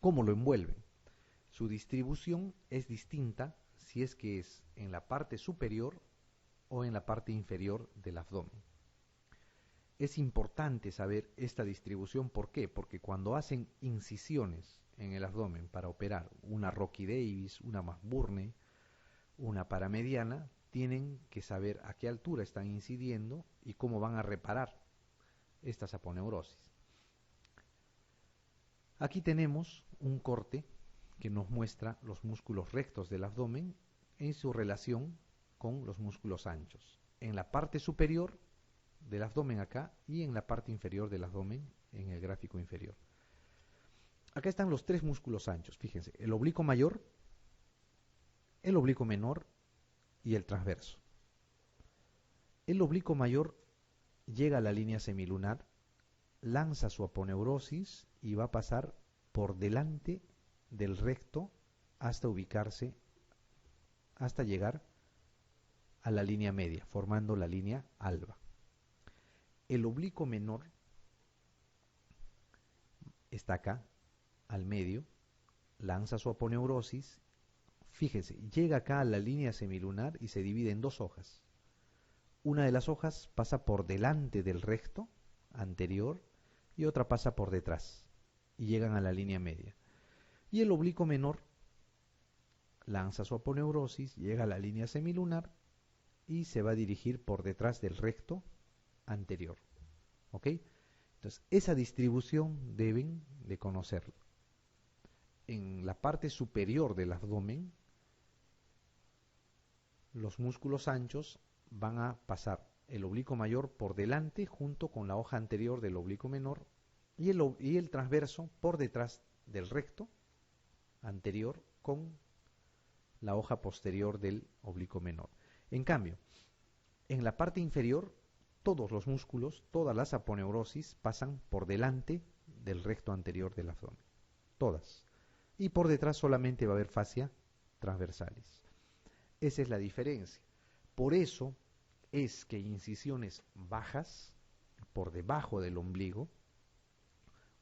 ¿Cómo lo envuelven? Su distribución es distinta si es que es en la parte superior o en la parte inferior del abdomen. Es importante saber esta distribución, ¿por qué? Porque cuando hacen incisiones en el abdomen para operar una Rocky Davis, una McBurney, una paramediana, tienen que saber a qué altura están incidiendo y cómo van a reparar estas aponeurosis. Aquí tenemos un corte que nos muestra los músculos rectos del abdomen en su relación con los músculos anchos. En la parte superior del abdomen acá y en la parte inferior del abdomen en el gráfico inferior. Acá están los tres músculos anchos, fíjense, el oblicuo mayor, el oblicuo menor y el transverso. El oblicuo mayor llega a la línea semilunar, lanza su aponeurosis y va a pasar por delante del recto hasta ubicarse, hasta llegar a la línea media, formando la línea alba. El oblicuo menor está acá, al medio, lanza su aponeurosis, fíjense, llega acá a la línea semilunar y se divide en dos hojas. Una de las hojas pasa por delante del recto anterior y otra pasa por detrás y llegan a la línea media. Y el oblicuo menor lanza su aponeurosis, llega a la línea semilunar y se va a dirigir por detrás del recto anterior. ¿Ok? Entonces, esa distribución deben de conocerla. En la parte superior del abdomen, los músculos anchos van a pasar el oblicuo mayor por delante junto con la hoja anterior del oblicuo menor y el transverso por detrás del recto anterior con la hoja posterior del oblicuo menor. En cambio, en la parte inferior, todos los músculos, todas las aponeurosis pasan por delante del recto anterior del abdomen. Todas. Y por detrás solamente va a haber fascia transversales. Esa es la diferencia. Por eso es que incisiones bajas, por debajo del ombligo,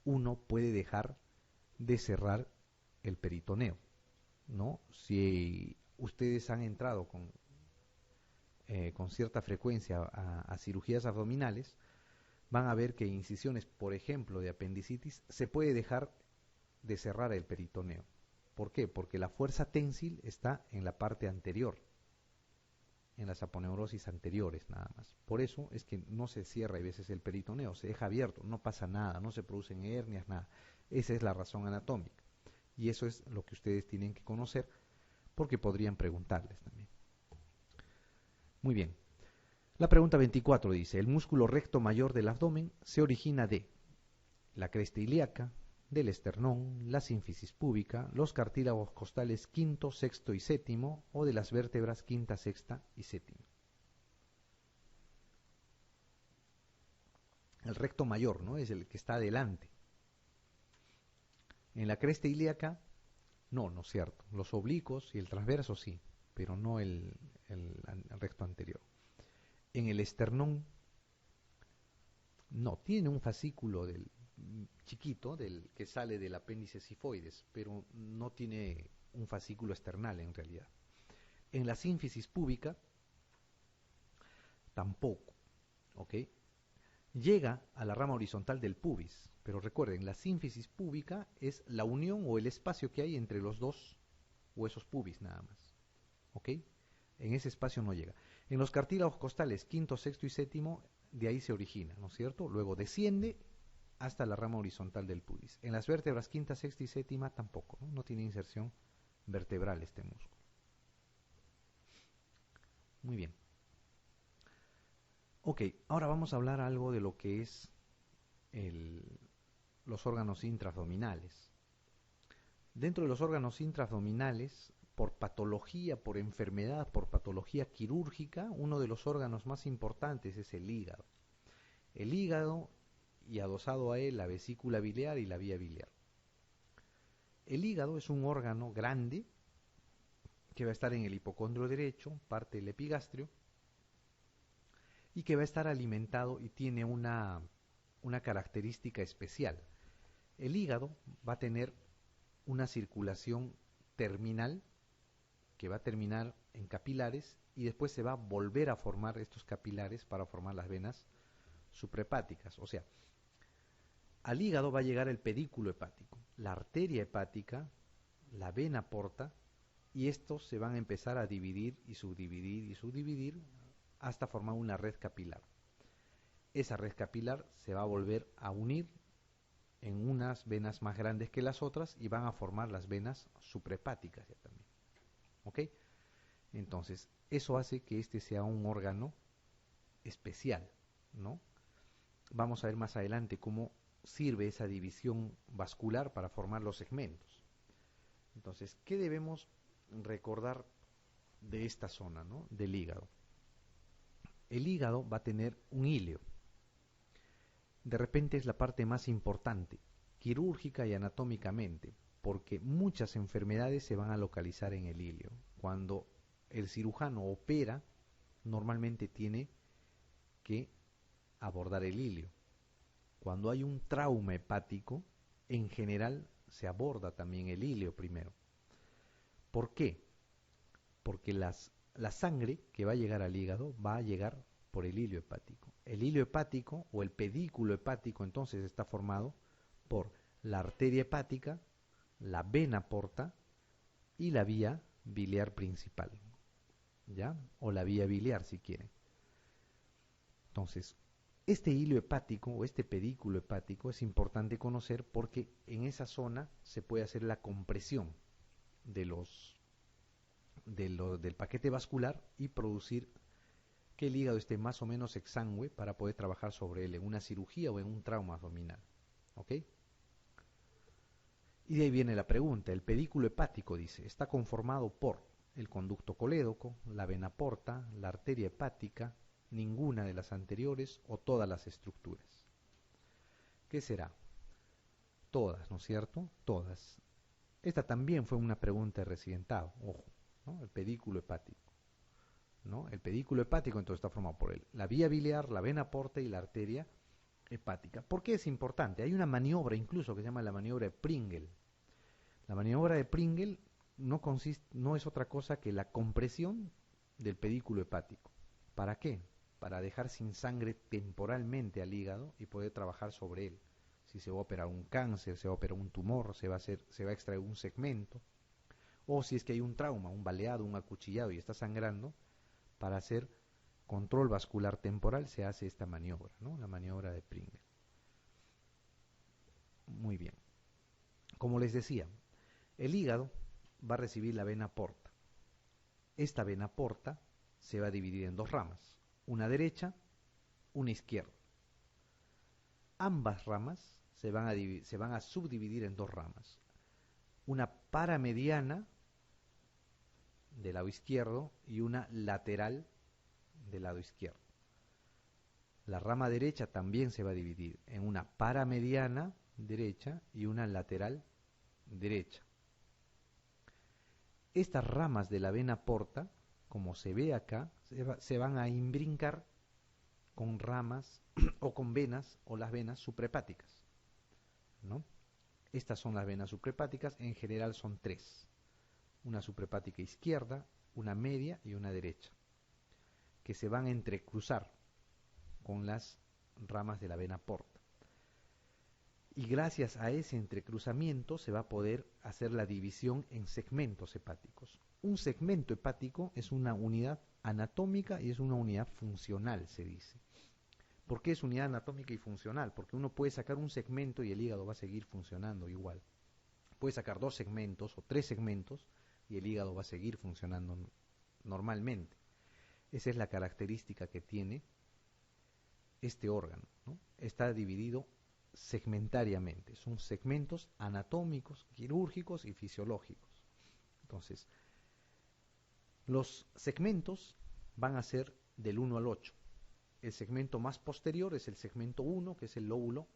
uno puede dejar de cerrar el peritoneo, ¿no? Si ustedes han entrado con cierta frecuencia a cirugías abdominales, van a ver que incisiones, por ejemplo, de apendicitis, se puede dejar de cerrar el peritoneo. ¿Por qué? Porque la fuerza ténsil está en la parte anterior, en las aponeurosis anteriores nada más. Por eso es que no se cierra a veces el peritoneo, se deja abierto, no pasa nada, no se producen hernias, nada. Esa es la razón anatómica. Y eso es lo que ustedes tienen que conocer porque podrían preguntarles también. Muy bien. La pregunta 24 dice, el músculo recto mayor del abdomen se origina de la cresta ilíaca, del esternón, la sínfisis púbica, los cartílagos costales quinto, sexto y séptimo o de las vértebras quinta, sexta y séptima. El recto mayor, ¿no? Es el que está adelante. En la cresta ilíaca, no es cierto. Los oblicuos y el transverso sí, pero no el recto anterior. En el esternón, no, tiene un fascículo chiquito que sale del apéndice sifoides, pero no tiene un fascículo esternal en realidad. En la sínfisis púbica, tampoco, ¿ok? Llega a la rama horizontal del pubis, pero recuerden, la sínfisis púbica es la unión o el espacio que hay entre los dos huesos pubis nada más, ¿ok? En ese espacio no llega. En los cartílagos costales quinto, sexto y séptimo, de ahí se origina, ¿no es cierto? Luego desciende hasta la rama horizontal del pubis. En las vértebras quinta, sexta y séptima tampoco, ¿no? No tiene inserción vertebral este músculo. Muy bien. Ok, ahora vamos a hablar algo de lo que es los órganos intraabdominales. Dentro de los órganos intraabdominales, por patología, por enfermedad, por patología quirúrgica, uno de los órganos más importantes es el hígado. El hígado y adosado a él la vesícula biliar y la vía biliar. El hígado es un órgano grande que va a estar en el hipocondrio derecho, parte del epigastrio, y que va a estar alimentado y tiene una característica especial. El hígado va a tener una circulación terminal que va a terminar en capilares y después se va a volver a formar estos capilares para formar las venas suprahepáticas. O sea, al hígado va a llegar el pedículo hepático, la arteria hepática, la vena porta, y estos se van a empezar a dividir y subdividir hasta formar una red capilar. Esa red capilar se va a volver a unir en unas venas más grandes que las otras y van a formar las venas suprahepáticas ya también. ¿Ok? Entonces, eso hace que este sea un órgano especial, ¿no? Vamos a ver más adelante cómo sirve esa división vascular para formar los segmentos. Entonces, ¿qué debemos recordar de esta zona, ¿no? Del hígado? El hígado va a tener un ilio. De repente es la parte más importante, quirúrgica y anatómicamente, porque muchas enfermedades se van a localizar en el ilio. Cuando el cirujano opera, normalmente tiene que abordar el ilio. Cuando hay un trauma hepático, en general se aborda también el ilio primero. ¿Por qué? Porque la sangre que va a llegar al hígado va a llegar por el ilio hepático. El ilio hepático o el pedículo hepático entonces está formado por la arteria hepática, la vena porta y la vía biliar principal, ¿ya? O la vía biliar si quieren. Entonces, este hilo hepático o este pedículo hepático es importante conocer porque en esa zona se puede hacer la compresión del paquete vascular y producir que el hígado esté más o menos exangüe para poder trabajar sobre él en una cirugía o en un trauma abdominal. ¿Ok? Y de ahí viene la pregunta. El pedículo hepático, dice, está conformado por el conducto colédoco, la vena porta, la arteria hepática, ninguna de las anteriores o todas las estructuras. ¿Qué será? Todas, ¿no es cierto? Todas. Esta también fue una pregunta de residentado, ojo, ¿no? El pedículo hepático, ¿no? El pedículo hepático entonces está formado por la vía biliar, la vena porta y la arteria hepática. ¿Por qué es importante? Hay una maniobra incluso que se llama la maniobra de Pringle. La maniobra de Pringle no es otra cosa que la compresión del pedículo hepático. ¿Para qué? Para dejar sin sangre temporalmente al hígado y poder trabajar sobre él. Si se va a operar un cáncer, se va a operar un tumor, se va a extraer un segmento, o si es que hay un trauma, un baleado, un acuchillado y está sangrando, para hacer control vascular temporal se hace esta maniobra, ¿no? La maniobra de Pringle. Muy bien. Como les decía, el hígado va a recibir la vena porta. Esta vena porta se va a dividir en dos ramas, una derecha, una izquierda. Ambas ramas se van a subdividir en dos ramas, una paramediana del lado izquierdo y una lateral del lado izquierdo. La rama derecha también se va a dividir en una paramediana derecha y una lateral derecha. Estas ramas de la vena porta, como se ve acá, se van a imbrincar con ramas o con venas o las venas suprahepáticas, ¿no? Estas son las venas suprahepáticas, en general son tres, una suprahepática izquierda, una media y una derecha, que se van a entrecruzar con las ramas de la vena porta. Y gracias a ese entrecruzamiento se va a poder hacer la división en segmentos hepáticos. Un segmento hepático es una unidad anatómica y es una unidad funcional, se dice. ¿Por qué es unidad anatómica y funcional? Porque uno puede sacar un segmento y el hígado va a seguir funcionando igual. Puede sacar dos segmentos o tres segmentos y el hígado va a seguir funcionando normalmente. Esa es la característica que tiene este órgano, ¿no? Está dividido segmentariamente, son segmentos anatómicos, quirúrgicos y fisiológicos. Entonces, los segmentos van a ser del 1 al 8. El segmento más posterior es el segmento 1, que es el lóbulo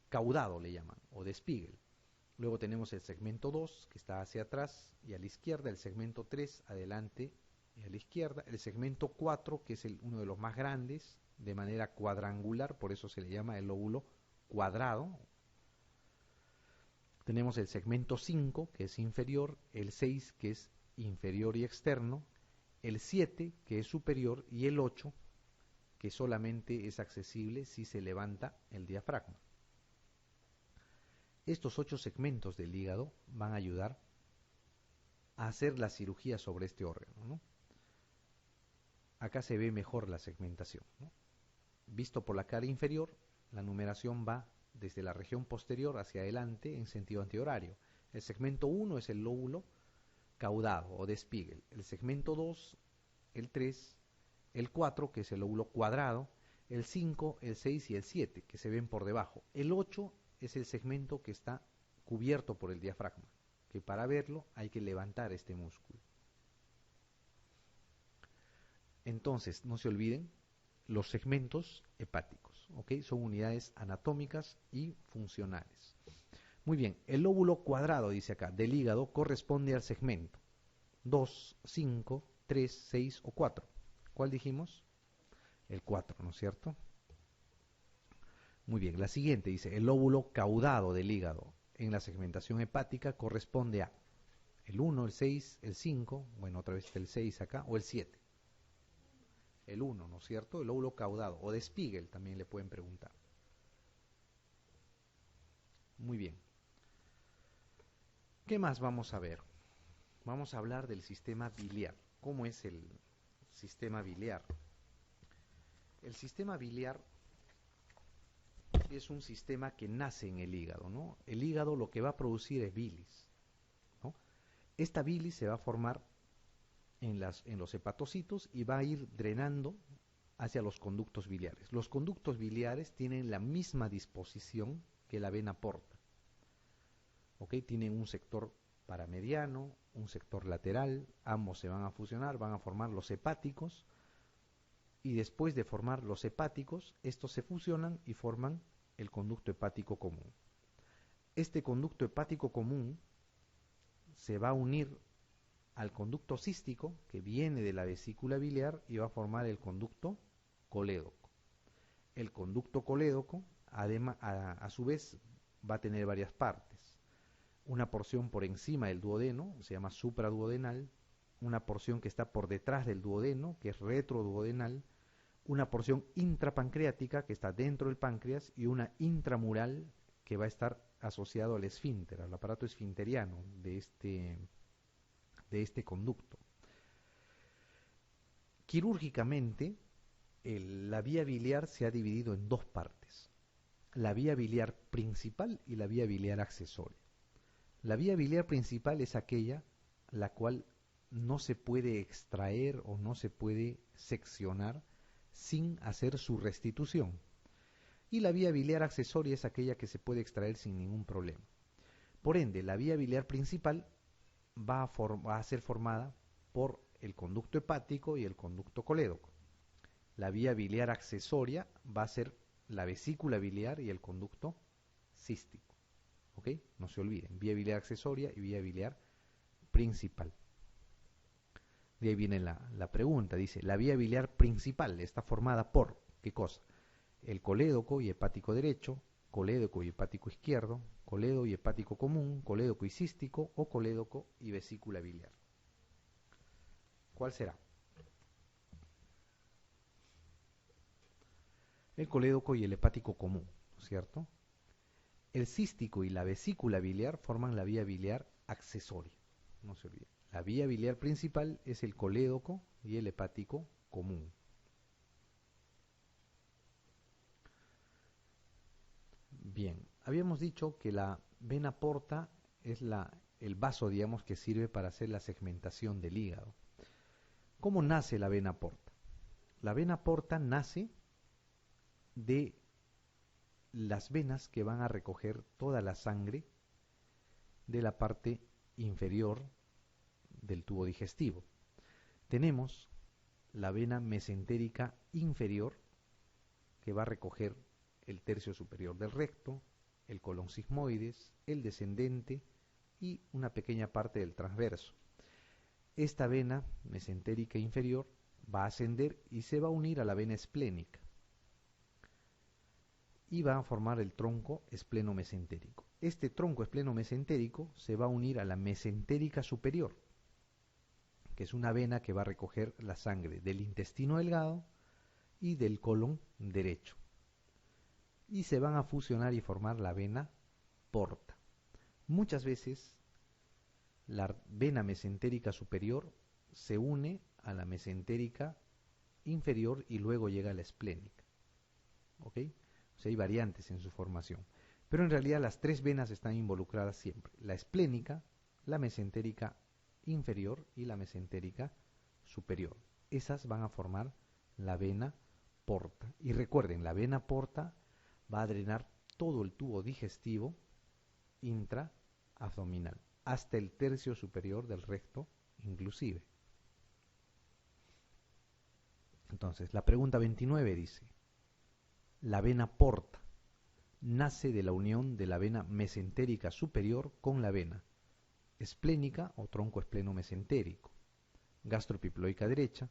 caudado, le llaman, o de Spiegel. Luego tenemos el segmento 2, que está hacia atrás y a la izquierda, el segmento 3, adelante y a la izquierda, el segmento 4, que es uno de los más grandes, de manera cuadrangular, por eso se le llama el lóbulo cuadrado. Tenemos el segmento 5, que es inferior, el 6, que es inferior y externo, el 7, que es superior, y el 8, que solamente es accesible si se levanta el diafragma. Estos 8 segmentos del hígado van a ayudar a hacer la cirugía sobre este órgano, ¿no? Acá se ve mejor la segmentación, ¿no? Visto por la cara inferior, la numeración va desde la región posterior hacia adelante en sentido antihorario. El segmento 1 es el lóbulo caudado o de Spiegel. El segmento 2, el 3, el 4, que es el lóbulo cuadrado, el 5, el 6 y el 7, que se ven por debajo. El 8 es el segmento que está cubierto por el diafragma, que para verlo hay que levantar este músculo. Entonces, no se olviden, los segmentos hepáticos, ¿ok? Son unidades anatómicas y funcionales. Muy bien, el lóbulo cuadrado, dice acá, del hígado corresponde al segmento 2, 5, 3, 6 o 4. ¿Cuál dijimos? El 4, ¿no es cierto? Muy bien, la siguiente dice, el lóbulo caudado del hígado en la segmentación hepática corresponde a el 1, el 6, el 5, bueno, otra vez el 6 acá, o el 7. El 1, ¿no es cierto? El lóbulo caudado, o de Spiegel también le pueden preguntar. Muy bien. ¿Qué más vamos a ver? Vamos a hablar del sistema biliar. ¿Cómo es el sistema biliar? El sistema biliar es un sistema que nace en el hígado, ¿no? El hígado lo que va a producir es bilis, ¿no? Esta bilis se va a formar en los hepatocitos y va a ir drenando hacia los conductos biliares. Los conductos biliares tienen la misma disposición que la vena porta, ¿ok? Tienen un sector paramediano, un sector lateral, ambos se van a fusionar, van a formar los hepáticos, y después de formar los hepáticos, estos se fusionan y forman el conducto hepático común. Este conducto hepático común se va a unir al conducto cístico que viene de la vesícula biliar y va a formar el conducto colédoco. El conducto colédoco, además, a su vez, va a tener varias partes. Una porción por encima del duodeno, se llama supraduodenal, una porción que está por detrás del duodeno, que es retroduodenal, una porción intrapancreática que está dentro del páncreas y una intramural que va a estar asociado al esfínter, al aparato esfinteriano de este conducto. Quirúrgicamente, la vía biliar se ha dividido en dos partes, la vía biliar principal y la vía biliar accesoria. La vía biliar principal es aquella la cual no se puede extraer o no se puede seccionar sin hacer su restitución. Y la vía biliar accesoria es aquella que se puede extraer sin ningún problema. Por ende, la vía biliar principal va a ser formada por el conducto hepático y el conducto colédoco. La vía biliar accesoria va a ser la vesícula biliar y el conducto cístico. ¿Ok? No se olviden, vía biliar accesoria y vía biliar principal. De ahí viene la pregunta, dice, la vía biliar principal está formada por, ¿qué cosa? El colédoco y hepático derecho, colédoco y hepático izquierdo, colédoco y hepático común, colédoco y cístico o colédoco y vesícula biliar. ¿Cuál será? El colédoco y el hepático común, ¿cierto? El cístico y la vesícula biliar forman la vía biliar accesoria, no se olviden. La vía biliar principal es el colédoco y el hepático común. Bien, habíamos dicho que la vena porta es el vaso, digamos, que sirve para hacer la segmentación del hígado. ¿Cómo nace la vena porta? La vena porta nace de las venas que van a recoger toda la sangre de la parte inferior del tubo digestivo. Tenemos la vena mesentérica inferior que va a recoger el tercio superior del recto, el colon sigmoides, el descendente y una pequeña parte del transverso. Esta vena mesentérica inferior va a ascender y se va a unir a la vena esplénica. y va a formar el tronco espleno-mesentérico. Este tronco espleno-mesentérico se va a unir a la mesentérica superior, que es una vena que va a recoger la sangre del intestino delgado y del colon derecho. Y se van a fusionar y formar la vena porta. Muchas veces la vena mesentérica superior se une a la mesentérica inferior y luego llega a la esplénica. ¿Ok? O sea, hay variantes en su formación. Pero en realidad las tres venas están involucradas siempre. La esplénica, la mesentérica inferior y la mesentérica superior. Esas van a formar la vena porta. Y recuerden, la vena porta va a drenar todo el tubo digestivo intraabdominal, hasta el tercio superior del recto inclusive. Entonces, la pregunta 29 dice, la vena porta nace de la unión de la vena mesentérica superior con la vena esplénica o tronco espleno-mesentérico, gastropiploica derecha,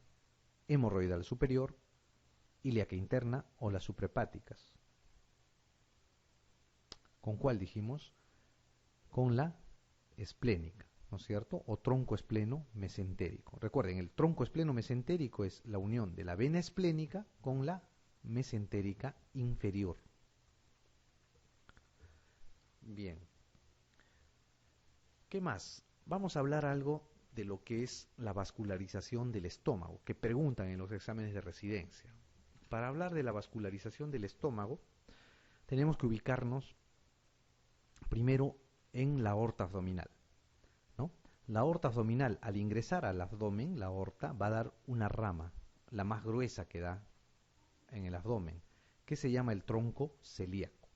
hemorroidal superior, ilíaca interna o las suprahepáticas. ¿Con cuál dijimos? Con la esplénica, ¿no es cierto? O tronco espleno-mesentérico. Recuerden, el tronco espleno-mesentérico es la unión de la vena esplénica con la mesentérica inferior. Bien. ¿Qué más? Vamos a hablar algo de lo que es la vascularización del estómago, que preguntan en los exámenes de residencia. Para hablar de la vascularización del estómago, tenemos que ubicarnos primero en la aorta abdominal, ¿no? La aorta abdominal, al ingresar al abdomen, la aorta va a dar una rama, la más gruesa que da en el abdomen, que se llama el tronco celíaco.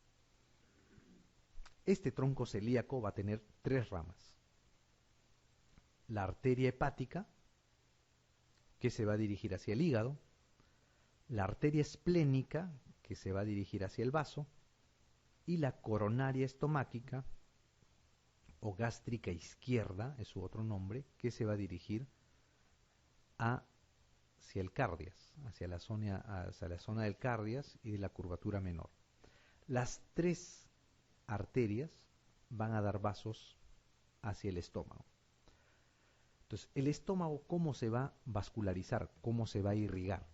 Este tronco celíaco va a tener tres ramas. La arteria hepática, que se va a dirigir hacia el hígado, la arteria esplénica, que se va a dirigir hacia el vaso, y la coronaria estomáquica, o gástrica izquierda, es su otro nombre, que se va a dirigir hacia el cardias, hacia la zona del cardias y de la curvatura menor. Las tres arterias van a dar vasos hacia el estómago. Entonces, el estómago, ¿cómo se va a vascularizar? ¿Cómo se va a irrigar?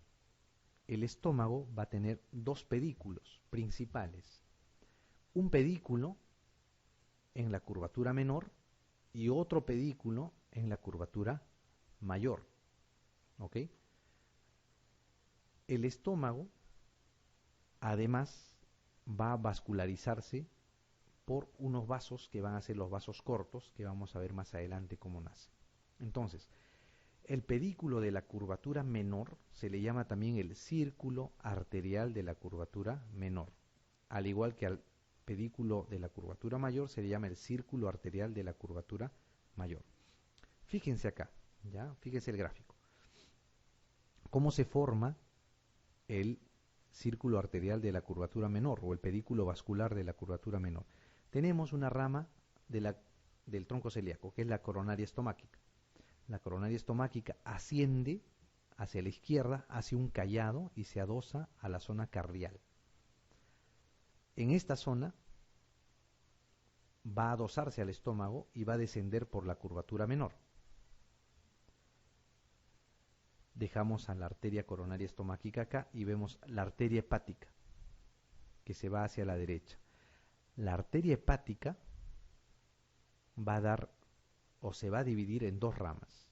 El estómago va a tener dos pedículos principales. Un pedículo en la curvatura menor y otro pedículo en la curvatura mayor. ¿Ok? El estómago, además, va a vascularizarse por unos vasos que van a ser los vasos cortos, que vamos a ver más adelante cómo nacen. Entonces, el pedículo de la curvatura menor se le llama también el círculo arterial de la curvatura menor, al igual que al pedículo de la curvatura mayor se le llama el círculo arterial de la curvatura mayor. Fíjense acá, ¿ya? Fíjense el gráfico. ¿Cómo se forma el círculo arterial de la curvatura menor o el pedículo vascular de la curvatura menor? Tenemos una rama del tronco celíaco, que es la coronaria estomáquica. La coronaria estomáquica asciende hacia la izquierda, hace un callado y se adosa a la zona cardial. En esta zona va a adosarse al estómago y va a descender por la curvatura menor. Dejamos a la arteria coronaria estomáquica acá y vemos la arteria hepática, que se va hacia la derecha. La arteria hepática va a dar o se va a dividir en dos ramas.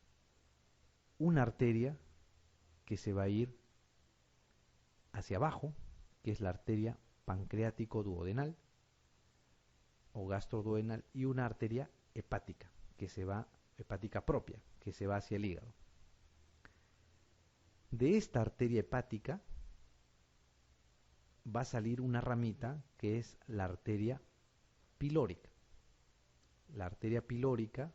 Una arteria que se va a ir hacia abajo, que es la arteria pancreático-duodenal o gastroduodenal, y una arteria hepática, hepática propia, que se va hacia el hígado. De esta arteria hepática va a salir una ramita que es la arteria pilórica. La arteria pilórica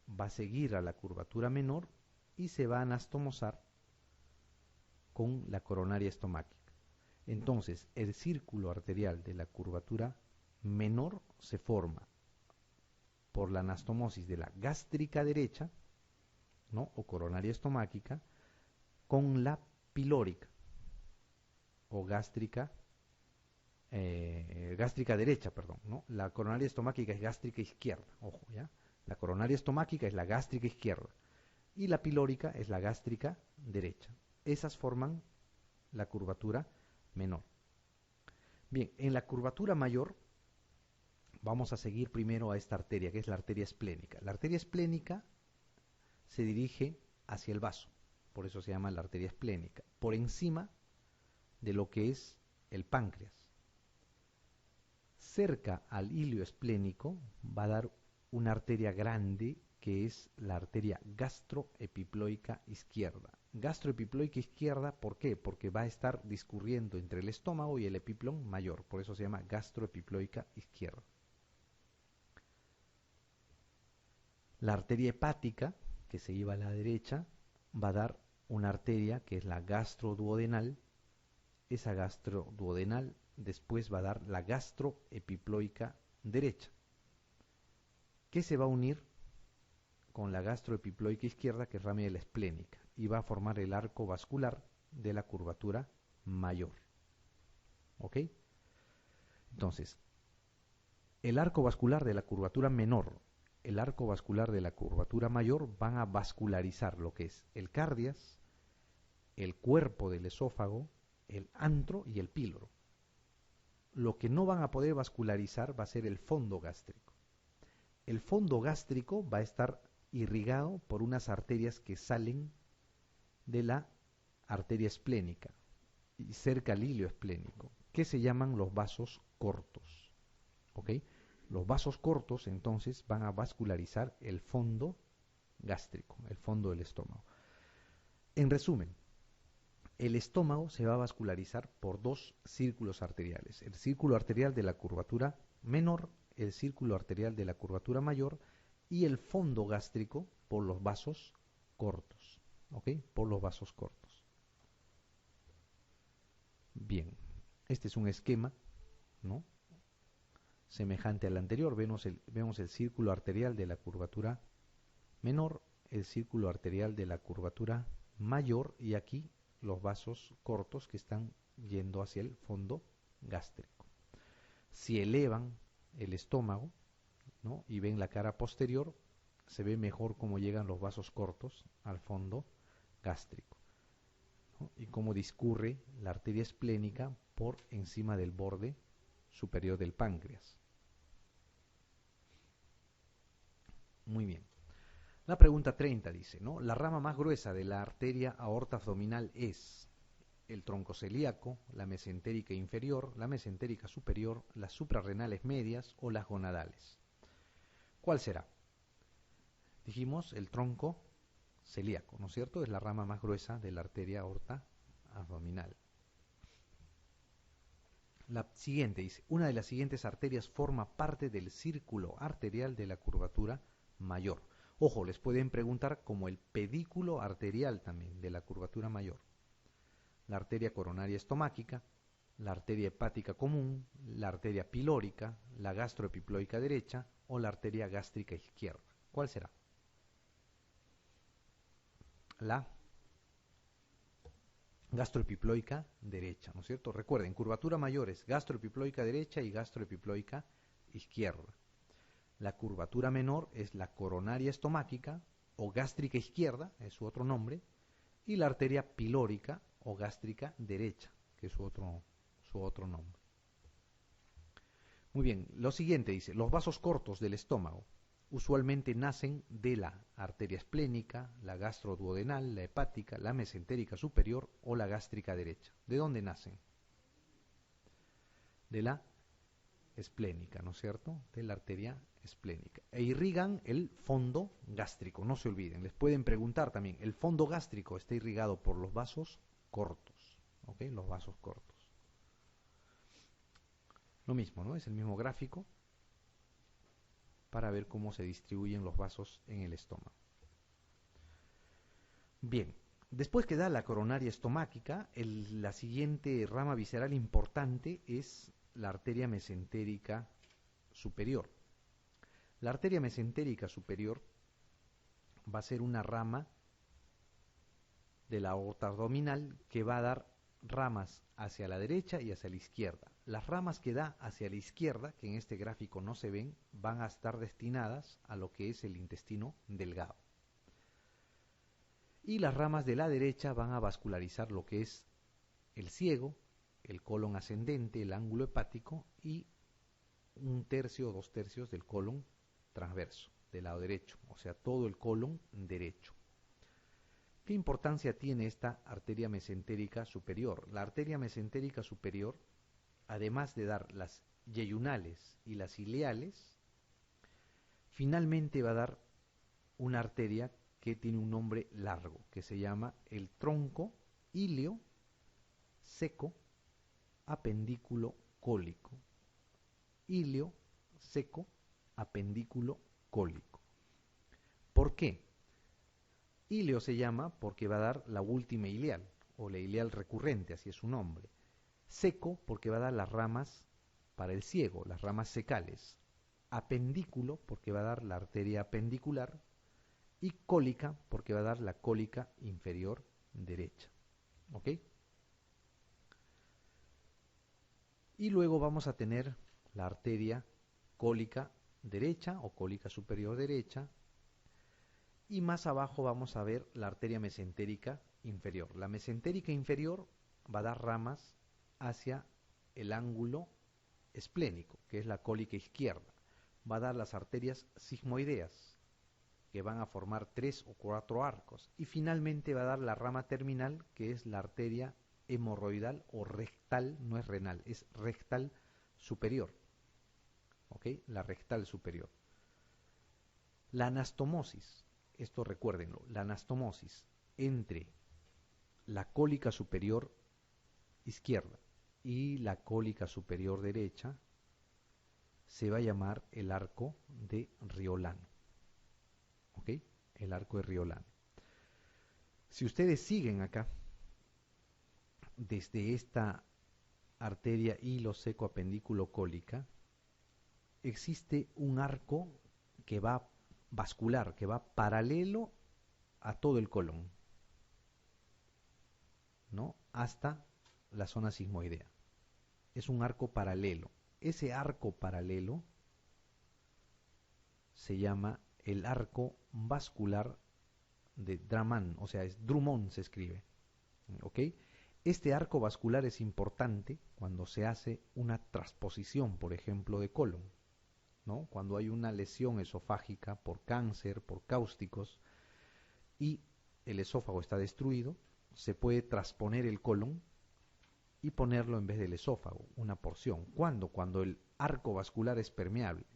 va a seguir a la curvatura menor y se va a anastomosar con la coronaria estomáquica. Entonces, el círculo arterial de la curvatura menor se forma por la anastomosis de la gástrica derecha, ¿no? O coronaria estomáquica, con la pilórica o gástrica gástrica derecha, perdón, ¿no? La coronaria estomáquica es gástrica izquierda, ojo, ¿ya? La coronaria estomáquica es la gástrica izquierda y la pilórica es la gástrica derecha. Esas forman la curvatura menor. Bien, en la curvatura mayor vamos a seguir primero a esta arteria, que es la arteria esplénica. La arteria esplénica se dirige hacia el vaso, por eso se llama la arteria esplénica, por encima de lo que es el páncreas. Cerca al hilio esplénico va a dar una arteria grande que es la arteria gastroepiploica izquierda. Gastroepiploica izquierda, ¿por qué? Porque va a estar discurriendo entre el estómago y el epiplón mayor, por eso se llama gastroepiploica izquierda. La arteria hepática, que se iba a la derecha, va a dar una arteria que es la gastroduodenal. Esa gastroduodenal después va a dar la gastroepiploica derecha, que se va a unir con la gastroepiploica izquierda, que es ramia de la esplénica, y va a formar el arco vascular de la curvatura mayor. ¿Ok? Entonces, el arco vascular de la curvatura menor, el arco vascular de la curvatura mayor van a vascularizar lo que es el cardias, el cuerpo del esófago, el antro y el píloro. Lo que no van a poder vascularizar va a ser el fondo gástrico. El fondo gástrico va a estar irrigado por unas arterias que salen de la arteria esplénica y cerca al hilio esplénico, que se llaman los vasos cortos. ¿Ok? Los vasos cortos entonces van a vascularizar el fondo gástrico, el fondo del estómago. En resumen, el estómago se va a vascularizar por dos círculos arteriales, el círculo arterial de la curvatura menor, el círculo arterial de la curvatura mayor y el fondo gástrico por los vasos cortos, ¿ok? Por los vasos cortos. Bien, este es un esquema, ¿no? Semejante al anterior, vemos el círculo arterial de la curvatura menor, el círculo arterial de la curvatura mayor y aquí los vasos cortos que están yendo hacia el fondo gástrico. Si elevan el estómago, ¿no? Y ven la cara posterior, se ve mejor cómo llegan los vasos cortos al fondo gástrico, ¿no? Y cómo discurre la arteria esplénica por encima del borde superior del páncreas. Muy bien. La pregunta 30 dice, ¿no? La rama más gruesa de la arteria aorta abdominal es el tronco celíaco, la mesentérica inferior, la mesentérica superior, las suprarrenales medias o las gonadales. ¿Cuál será? Dijimos el tronco celíaco, ¿no es cierto? Es la rama más gruesa de la arteria aorta abdominal. La siguiente dice, una de las siguientes arterias forma parte del círculo arterial de la curvatura mayor. Ojo, les pueden preguntar como el pedículo arterial también de la curvatura mayor. La arteria coronaria estomáquica, la arteria hepática común, la arteria pilórica, la gastroepiploica derecha o la arteria gástrica izquierda. ¿Cuál será? La gastroepiploica derecha, ¿no es cierto? Recuerden, curvatura mayor es gastroepiploica derecha y gastroepiploica izquierda. La curvatura menor es la coronaria estomáquica o gástrica izquierda, es su otro nombre, y la arteria pilórica o gástrica derecha, que es su otro nombre. Muy bien, lo siguiente dice, los vasos cortos del estómago usualmente nacen de la arteria esplénica, la gastroduodenal, la hepática, la mesentérica superior o la gástrica derecha. ¿De dónde nacen? De la esplénica, ¿no es cierto? De la arteria esplénica. E irrigan el fondo gástrico, no se olviden. Les pueden preguntar también, el fondo gástrico está irrigado por los vasos cortos, ¿ok? Los vasos cortos. Lo mismo, ¿no? Es el mismo gráfico para ver cómo se distribuyen los vasos en el estómago. Bien, después que da la coronaria estomáquica, la siguiente rama visceral importante es la arteria mesentérica superior. La arteria mesentérica superior va a ser una rama de la aorta abdominal que va a dar ramas hacia la derecha y hacia la izquierda. Las ramas que da hacia la izquierda, que en este gráfico no se ven, van a estar destinadas a lo que es el intestino delgado. Y las ramas de la derecha van a vascularizar lo que es el ciego, el colon ascendente, el ángulo hepático y 1/3 o 2/3 del colon transverso, del lado derecho, o sea, todo el colon derecho. ¿Qué importancia tiene esta arteria mesentérica superior? La arteria mesentérica superior, además de dar las yeyunales y las ileales, finalmente va a dar una arteria que tiene un nombre largo, que se llama el tronco ilio seco apendículo cólico. Ilio seco apendículo cólico. ¿Por qué? Ilio se llama porque va a dar la última ileal, o la ileal recurrente, así es su nombre. Seco porque va a dar las ramas para el ciego, las ramas secales. Apendículo porque va a dar la arteria apendicular. Y cólica porque va a dar la cólica inferior derecha. ¿Ok? Y luego vamos a tener la arteria cólica derecha o cólica superior derecha. Y más abajo vamos a ver la arteria mesentérica inferior. La mesentérica inferior va a dar ramas hacia el ángulo esplénico, que es la cólica izquierda. Va a dar las arterias sigmoideas, que van a formar 3 o 4 arcos. Y finalmente va a dar la rama terminal, que es la arteria hemorroidal o rectal, no es renal, es rectal superior. ¿Ok? La rectal superior. La anastomosis, esto recuérdenlo, la anastomosis entre la cólica superior izquierda y la cólica superior derecha se va a llamar el arco de Riolano. ¿Ok? El arco de Riolano. Si ustedes siguen acá, desde esta arteria hilo seco apendículo cólica, existe un arco que va vascular, que va paralelo a todo el colon, ¿no? Hasta la zona sigmoidea. Es un arco paralelo. Ese arco paralelo se llama el arco vascular de Drummond, o sea, es Drummond se escribe. ¿Ok? Este arco vascular es importante cuando se hace una transposición, por ejemplo, de colon, ¿no? Cuando hay una lesión esofágica por cáncer, por cáusticos, y el esófago está destruido, se puede transponer el colon y ponerlo en vez del esófago, una porción. ¿Cuándo? Cuando el arco vascular es permeable,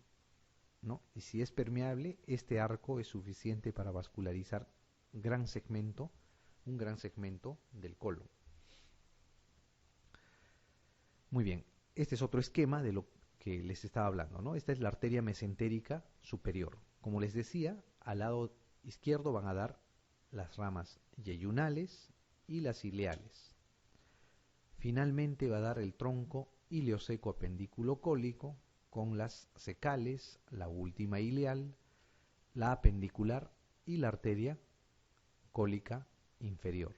¿no? Y si es permeable, este arco es suficiente para vascularizar un gran segmento del colon. Muy bien, este es otro esquema de lo que les estaba hablando, ¿no? Esta es la arteria mesentérica superior. Como les decía, al lado izquierdo van a dar las ramas yeyunales y las ileales. Finalmente va a dar el tronco ilioseco apendículo cólico con las secales, la última ileal, la apendicular y la arteria cólica inferior.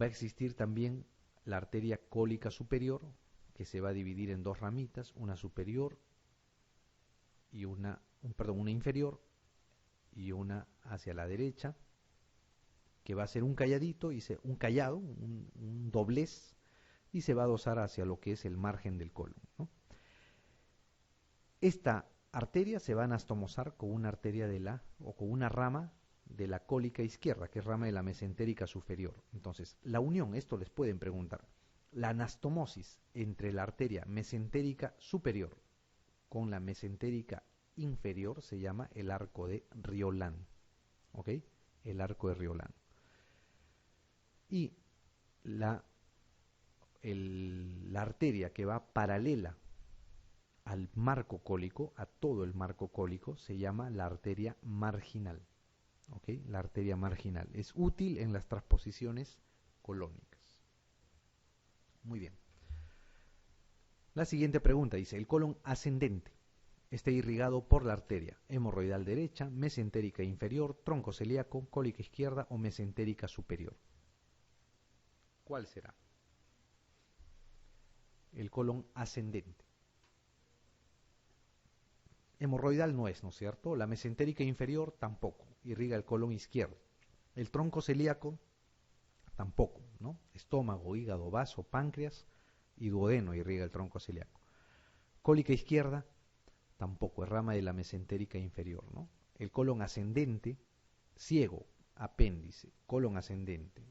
Va a existir también la arteria cólica superior, que se va a dividir en dos ramitas, una superior y una inferior y una hacia la derecha, que va a ser un calladito, un doblez, y se va a adosar hacia lo que es el margen del colon, ¿no? Esta arteria se va a anastomosar con una arteria con una rama de la cólica izquierda, que es rama de la mesentérica superior. Entonces, la unión, esto les pueden preguntar, la anastomosis entre la arteria mesentérica superior con la mesentérica inferior se llama el arco de Riolano, ¿ok? El arco de Riolano. Y la arteria que va paralela al marco cólico, a todo el marco cólico, se llama la arteria marginal. ¿Ok? La arteria marginal. Es útil en las transposiciones colónicas. Muy bien. La siguiente pregunta dice, el colon ascendente está irrigado por la arteria hemorroidal derecha, mesentérica inferior, tronco celíaco, cólica izquierda o mesentérica superior. ¿Cuál será? El colon ascendente. Hemorroidal no es, ¿no es cierto? La mesentérica inferior tampoco, irriga el colon izquierdo. El tronco celíaco tampoco, ¿no? Estómago, hígado, vaso, páncreas y duodeno irriga el tronco celíaco. Cólica izquierda tampoco, es rama de la mesentérica inferior, ¿no? El colon ascendente, ciego, apéndice, colon ascendente,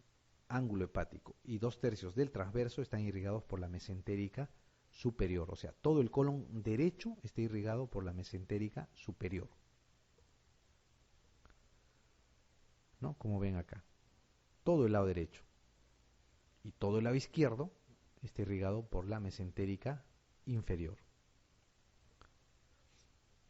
ángulo hepático y 2/3 del transverso están irrigados por la mesentérica superior. O sea, todo el colon derecho está irrigado por la mesentérica superior, ¿no? Como ven acá, todo el lado derecho y todo el lado izquierdo está irrigado por la mesentérica inferior,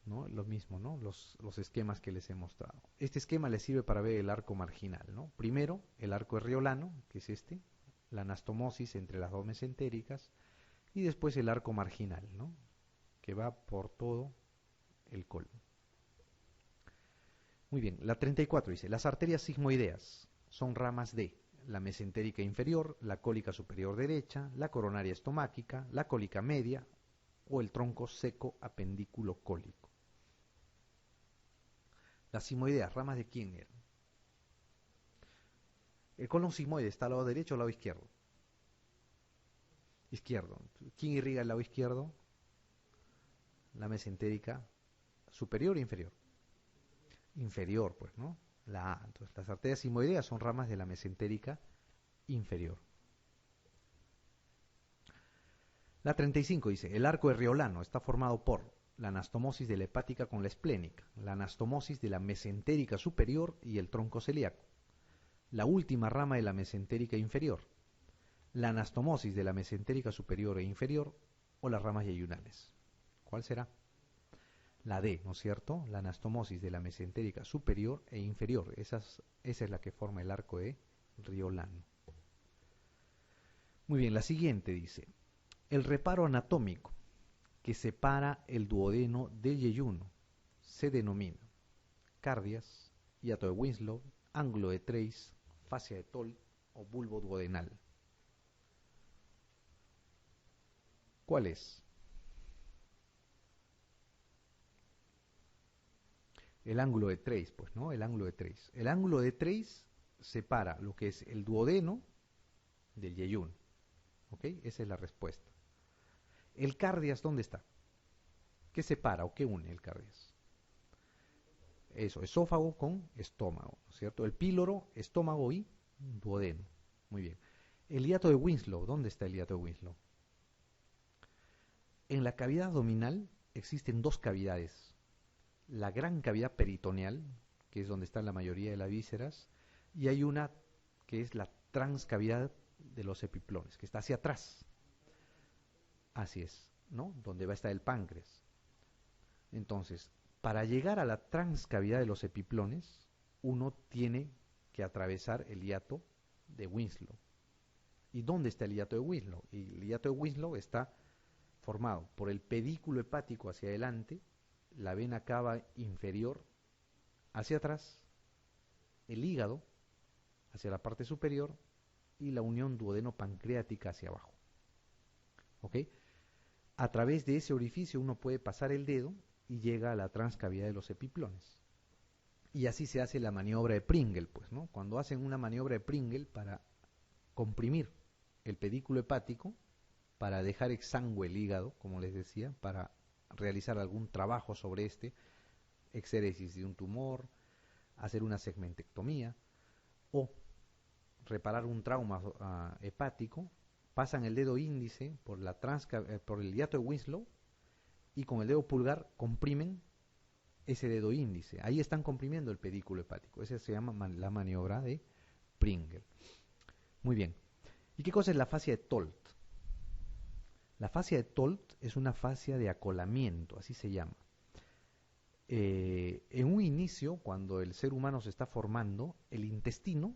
¿no? Lo mismo, ¿no? Los esquemas que les he mostrado. Este esquema les sirve para ver el arco marginal, ¿no? Primero, el arco herriolano, que es este, la anastomosis entre las dos mesentéricas, y después el arco marginal, ¿no? Que va por todo el colon. Muy bien, la 34 dice, las arterias sigmoideas son ramas de la mesentérica inferior, la cólica superior derecha, la coronaria estomáquica, la cólica media o el tronco seco apendículo cólico. Las sigmoideas, ¿ramas de quién eran? El colon sigmoide está al lado derecho o al lado izquierdo. Izquierdo. ¿Quién irriga el lado izquierdo? La mesentérica superior o inferior. Inferior, pues, ¿no? La A. Entonces, las arterias sigmoideas son ramas de la mesentérica inferior. La 35 dice, el arco herriolano está formado por la anastomosis de la hepática con la esplénica, la anastomosis de la mesentérica superior y el tronco celíaco, la última rama de la mesentérica inferior, la anastomosis de la mesentérica superior e inferior o las ramas yeyunales. ¿Cuál será? La D, ¿no es cierto? La anastomosis de la mesentérica superior e inferior. Esa es la que forma el arco herriolano. Muy bien, la siguiente dice, el reparo anatómico que separa el duodeno del yeyuno se denomina cardias, hiato de Winslow, ángulo de Treis, fascia de Toll o bulbo duodenal. ¿Cuál es? El ángulo de Treis, pues, ¿no? El ángulo de Treis. El ángulo de Treis separa lo que es el duodeno del yeyuno. ¿Ok? Esa es la respuesta. ¿El cardias dónde está? ¿Qué separa o qué une el cardias? Eso, esófago con estómago, ¿no es cierto? El píloro, estómago y duodeno. Muy bien. El hiato de Winslow, ¿dónde está el hiato de Winslow? En la cavidad abdominal existen dos cavidades. La gran cavidad peritoneal, que es donde están la mayoría de las vísceras, y hay una que es la transcavidad de los epiplones, que está hacia atrás. Así es, ¿no? Donde va a estar el páncreas. Entonces, para llegar a la transcavidad de los epiplones, uno tiene que atravesar el hiato de Winslow. ¿Y dónde está el hiato de Winslow? Y el hiato de Winslow está formado por el pedículo hepático hacia adelante, la vena cava inferior hacia atrás, el hígado hacia la parte superior y la unión duodeno-pancreática hacia abajo. ¿Ok? A través de ese orificio uno puede pasar el dedo y llega a la transcavidad de los epiplones. Y así se hace la maniobra de Pringle, pues, ¿no? Cuando hacen una maniobra de Pringle para comprimir el pedículo hepático, para dejar exangüe el hígado, como les decía, para realizar algún trabajo sobre este, exéresis de un tumor, hacer una segmentectomía o reparar un trauma hepático, pasan el dedo índice por el hiato de Winslow y con el dedo pulgar comprimen ese dedo índice. Ahí están comprimiendo el pedículo hepático. Esa se llama la maniobra de Pringle. Muy bien. ¿Y qué cosa es la fascia de Tolt? La fascia de Tolt es una fascia de acolamiento, así se llama. En un inicio, cuando el ser humano se está formando, el intestino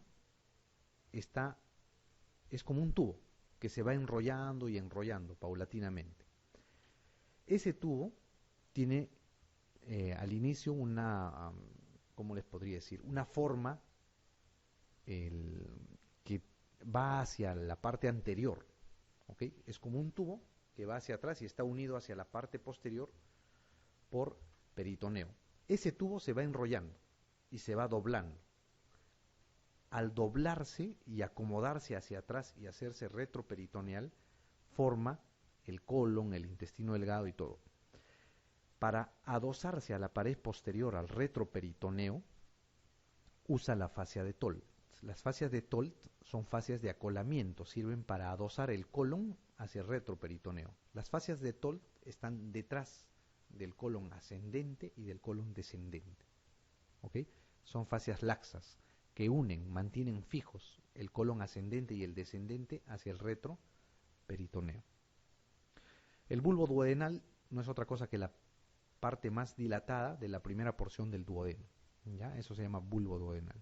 es como un tubo que se va enrollando y enrollando paulatinamente. Ese tubo tiene al inicio una, ¿cómo les podría decir? Una forma que va hacia la parte anterior, ¿ok? Es como un tubo que va hacia atrás y está unido hacia la parte posterior por peritoneo. Ese tubo se va enrollando y se va doblando. Al doblarse y acomodarse hacia atrás y hacerse retroperitoneal, forma el colon, el intestino delgado y todo. Para adosarse a la pared posterior, al retroperitoneo, usa la fascia de Toll. Las fascias de Toll son fascias de acolamiento, sirven para adosar el colon hacia el retroperitoneo. Las fascias de Toll están detrás del colon ascendente y del colon descendente. ¿Ok? Son fascias laxas que unen, mantienen fijos el colon ascendente y el descendente hacia el retroperitoneo. El bulbo duodenal no es otra cosa que la parte más dilatada de la primera porción del duodeno. ¿Ya? Eso se llama bulbo duodenal.